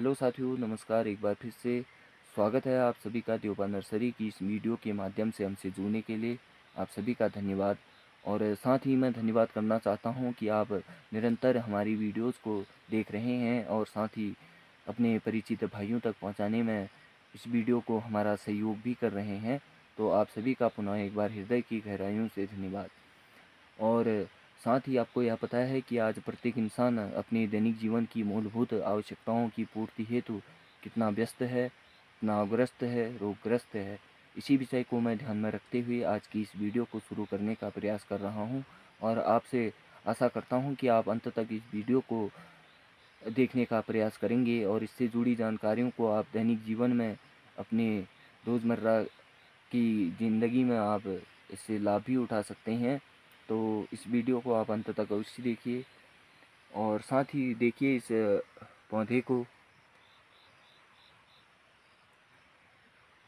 Hello साथियों, नमस्कार। एक बार फिर से स्वागत है आप सभी का देवपा नर्सरी की इस वीडियो के माध्यम से हमसे जुड़ने के लिए आप सभी का धन्यवाद। और साथ ही मैं धन्यवाद करना चाहता हूं कि आप निरंतर हमारी वीडियोस को देख रहे हैं और साथ ही अपने परिचित भाइयों तक पहुंचाने में इस वीडियो को हमारा सहयोग भी कर रहे हैं। तो आप सभी का पुनः एक बार हृदय की गहराइयों से धन्यवाद। और साथ ही आपको यह पता है कि आज प्रत्येक इंसान अपने दैनिक जीवन की मूलभूत आवश्यकताओं की पूर्ति हेतु कितना व्यस्त है, कितना ग्रस्त है, रोगग्रस्त है। इसी विषय को मैं ध्यान में रखते हुए आज की इस वीडियो को शुरू करने का प्रयास कर रहा हूं और आपसे आशा करता हूं कि आप अंत तक इस वीडियो को देखने का प्रयास करेंगे और इससे जुड़ी जानकारियों को आप दैनिक जीवन में अपने रोज़मर्रा की ज़िंदगी में आप इससे लाभ भी उठा सकते हैं। तो इस वीडियो को आप अंत तक अवश्य देखिए और साथ ही देखिए इस पौधे को।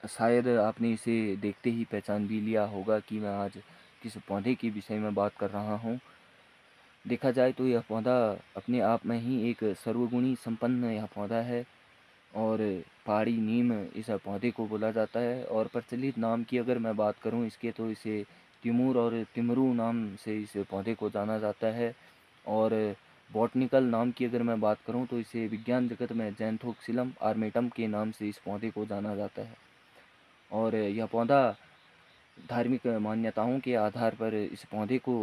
शायद आपने इसे देखते ही पहचान भी लिया होगा कि मैं आज किस पौधे के विषय में बात कर रहा हूँ। देखा जाए तो यह पौधा अपने आप में ही एक सर्वगुणी संपन्न यह पौधा है और पहाड़ी नीम इस पौधे को बोला जाता है। और प्रचलित नाम की अगर मैं बात करूं इसके, तो इसे तिमूर और तिमरू नाम से इस पौधे को जाना जाता है। और बॉटनिकल नाम की अगर मैं बात करूं तो इसे विज्ञान जगत में जैंथोक्सिलम आर्मेटम के नाम से इस पौधे को जाना जाता है। और यह पौधा धार्मिक मान्यताओं के आधार पर इस पौधे को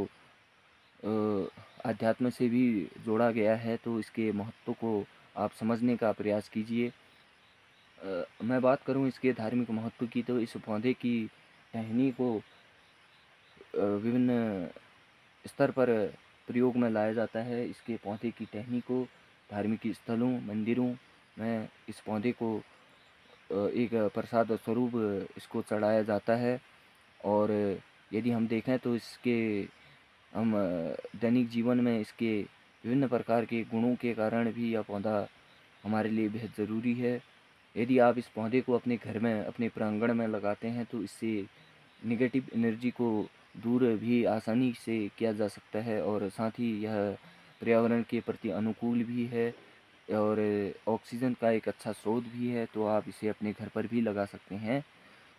अध्यात्म से भी जोड़ा गया है। तो इसके महत्व को आप समझने का प्रयास कीजिए। मैं बात करूं इसके धार्मिक महत्व की, तो इस पौधे की टहनी को विभिन्न स्तर पर प्रयोग में लाया जाता है। इसके पौधे की टहनी को धार्मिक स्थलों, मंदिरों में इस पौधे को एक प्रसाद स्वरूप इसको चढ़ाया जाता है। और यदि हम देखें तो इसके हम दैनिक जीवन में इसके विभिन्न प्रकार के गुणों के कारण भी यह पौधा हमारे लिए बेहद ज़रूरी है। यदि आप इस पौधे को अपने घर में, अपने प्रांगण में लगाते हैं तो इससे नेगेटिव एनर्जी को दूर भी आसानी से किया जा सकता है। और साथ ही यह पर्यावरण के प्रति अनुकूल भी है और ऑक्सीजन का एक अच्छा स्रोत भी है। तो आप इसे अपने घर पर भी लगा सकते हैं।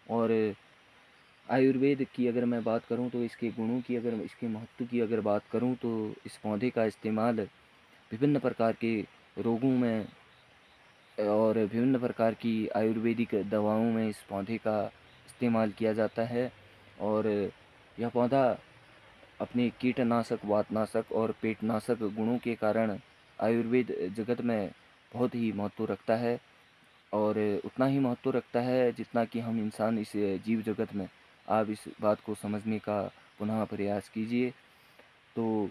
और आयुर्वेद की अगर मैं बात करूं तो इसके गुणों की, अगर इसके महत्व की अगर बात करूं तो इस पौधे का इस्तेमाल विभिन्न प्रकार के रोगों में और विभिन्न प्रकार की आयुर्वेदिक दवाओं में इस पौधे का इस्तेमाल किया जाता है। और यह पौधा अपने कीटनाशक, वातनाशक और पेटनाशक गुणों के कारण आयुर्वेद जगत में बहुत ही महत्व रखता है। और उतना ही महत्व रखता है जितना कि हम इंसान इस जीव जगत में। आप इस बात को समझने का पुनः प्रयास कीजिए। तो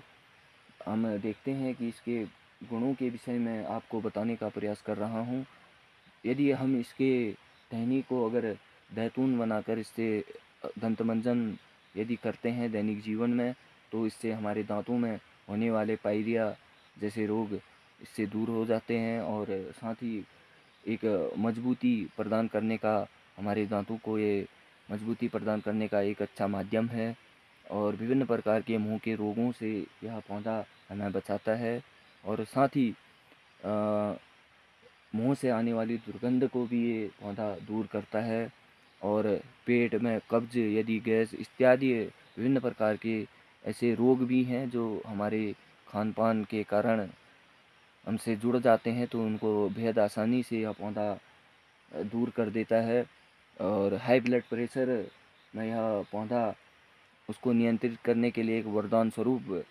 हम देखते हैं कि इसके गुणों के विषय में आपको बताने का प्रयास कर रहा हूँ। यदि हम इसके टहनी को अगर दैतून बनाकर इससे दंतमंजन यदि करते हैं दैनिक जीवन में, तो इससे हमारे दांतों में होने वाले पायरिया जैसे रोग इससे दूर हो जाते हैं। और साथ ही एक मजबूती प्रदान करने का, हमारे दांतों को ये मजबूती प्रदान करने का एक अच्छा माध्यम है। और विभिन्न प्रकार के मुंह के रोगों से यह पौधा हमें बचाता है। और साथ ही मुंह से आने वाली दुर्गंध को भी ये पौधा दूर करता है। और पेट में कब्ज, यदि गैस इत्यादि विभिन्न प्रकार के ऐसे रोग भी हैं जो हमारे खान पान के कारण हमसे जुड़ जाते हैं, तो उनको बेहद आसानी से यह पौधा दूर कर देता है। और हाई ब्लड प्रेशर में यह पौधा उसको नियंत्रित करने के लिए एक वरदान स्वरूप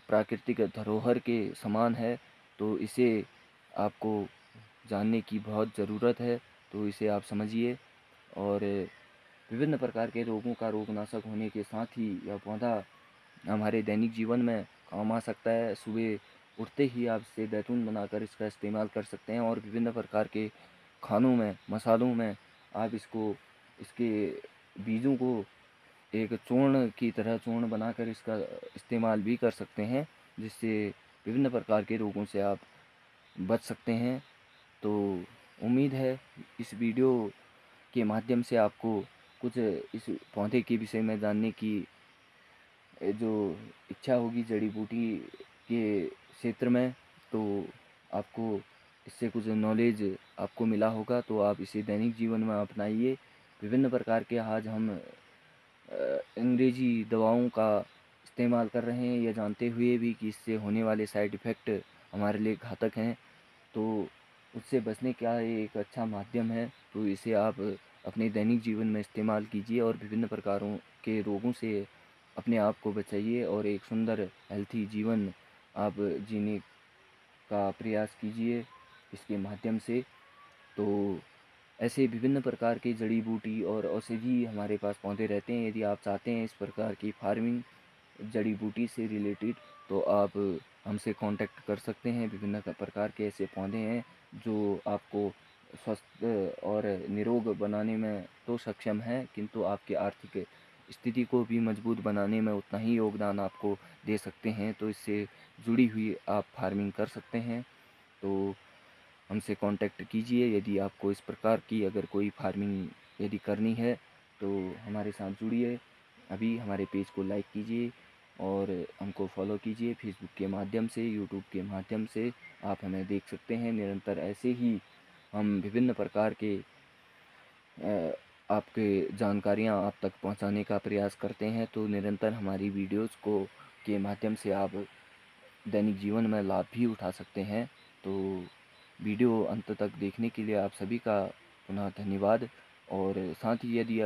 प्राकृतिक धरोहर के समान है। तो इसे आपको जानने की बहुत ज़रूरत है। तो इसे आप समझिए। और विभिन्न प्रकार के रोगों का रोगनाशक होने के साथ ही यह पौधा हमारे दैनिक जीवन में काम आ सकता है। सुबह उठते ही आप इसे दैतून बनाकर इसका इस्तेमाल कर सकते हैं और विभिन्न प्रकार के खानों में, मसालों में आप इसको, इसके बीजों को एक चूर्ण की तरह चूर्ण बनाकर इसका इस्तेमाल भी कर सकते हैं, जिससे विभिन्न प्रकार के रोगों से आप बच सकते हैं। तो उम्मीद है इस वीडियो के माध्यम से आपको कुछ इस पौधे के विषय में जानने की जो इच्छा होगी जड़ी बूटी के क्षेत्र में, तो आपको इससे कुछ नॉलेज आपको मिला होगा, तो आप इसे दैनिक जीवन में अपनाइए। विभिन्न प्रकार के आज हम अंग्रेजी दवाओं का इस्तेमाल कर रहे हैं, यह जानते हुए भी कि इससे होने वाले साइड इफ़ेक्ट हमारे लिए घातक हैं। तो उससे बचने का ये एक अच्छा माध्यम है, तो इसे आप अपने दैनिक जीवन में इस्तेमाल कीजिए और विभिन्न प्रकारों के रोगों से अपने आप को बचाइए और एक सुंदर हेल्थी जीवन आप जीने का प्रयास कीजिए इसके माध्यम से। तो ऐसे विभिन्न प्रकार की जड़ी बूटी और औषधि हमारे पास पौधे रहते हैं। यदि आप चाहते हैं इस प्रकार की फार्मिंग जड़ी बूटी से रिलेटेड, तो आप हमसे कांटेक्ट कर सकते हैं। विभिन्न प्रकार के ऐसे पौधे हैं जो आपको स्वस्थ और निरोग बनाने में तो सक्षम है, किंतु आपके आर्थिक स्थिति को भी मजबूत बनाने में उतना ही योगदान आपको दे सकते हैं। तो इससे जुड़ी हुई आप फार्मिंग कर सकते हैं। तो हमसे कांटेक्ट कीजिए यदि आपको इस प्रकार की अगर कोई फार्मिंग यदि करनी है, तो हमारे साथ जुड़िए। अभी हमारे पेज को लाइक कीजिए और हमको फॉलो कीजिए फेसबुक के माध्यम से, यूट्यूब के माध्यम से आप हमें देख सकते हैं। निरंतर ऐसे ही हम विभिन्न प्रकार के आपके जानकारियाँ आप तक पहुँचाने का प्रयास करते हैं। तो निरंतर हमारी वीडियोज़ को के माध्यम से आप दैनिक जीवन में लाभ भी उठा सकते हैं। तो वीडियो अंत तक देखने के लिए आप सभी का पुनः धन्यवाद। और साथ ही यदि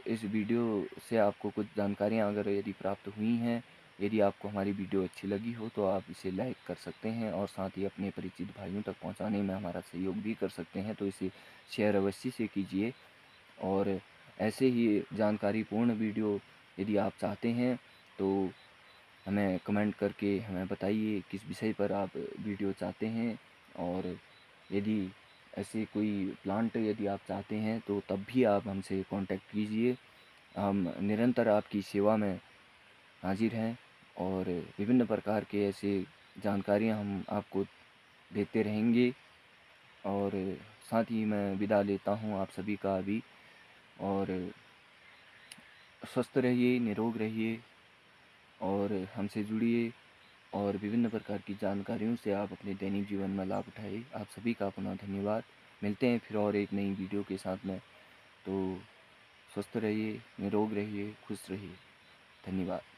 इस वीडियो से आपको कुछ जानकारियाँ अगर यदि प्राप्त हुई हैं, यदि आपको हमारी वीडियो अच्छी लगी हो, तो आप इसे लाइक कर सकते हैं और साथ ही अपने परिचित भाइयों तक पहुंचाने में हमारा सहयोग भी कर सकते हैं। तो इसे शेयर अवश्य से कीजिए। और ऐसे ही जानकारीपूर्ण वीडियो यदि आप चाहते हैं, तो हमें कमेंट करके हमें बताइए किस विषय पर आप वीडियो चाहते हैं। और यदि ऐसे कोई प्लांट यदि आप चाहते हैं, तो तब भी आप हमसे कांटेक्ट कीजिए। हम निरंतर आपकी सेवा में हाजिर हैं और विभिन्न प्रकार के ऐसे जानकारियां हम आपको देते रहेंगे। और साथ ही मैं विदा लेता हूं आप सभी का अभी। और स्वस्थ रहिए, निरोग रहिए और हमसे जुड़िए और विभिन्न प्रकार की जानकारियों से आप अपने दैनिक जीवन में लाभ उठाइए। आप सभी का पुनः धन्यवाद। मिलते हैं फिर और एक नई वीडियो के साथ में। तो स्वस्थ रहिए, निरोग रहिए, खुश रहिए। धन्यवाद।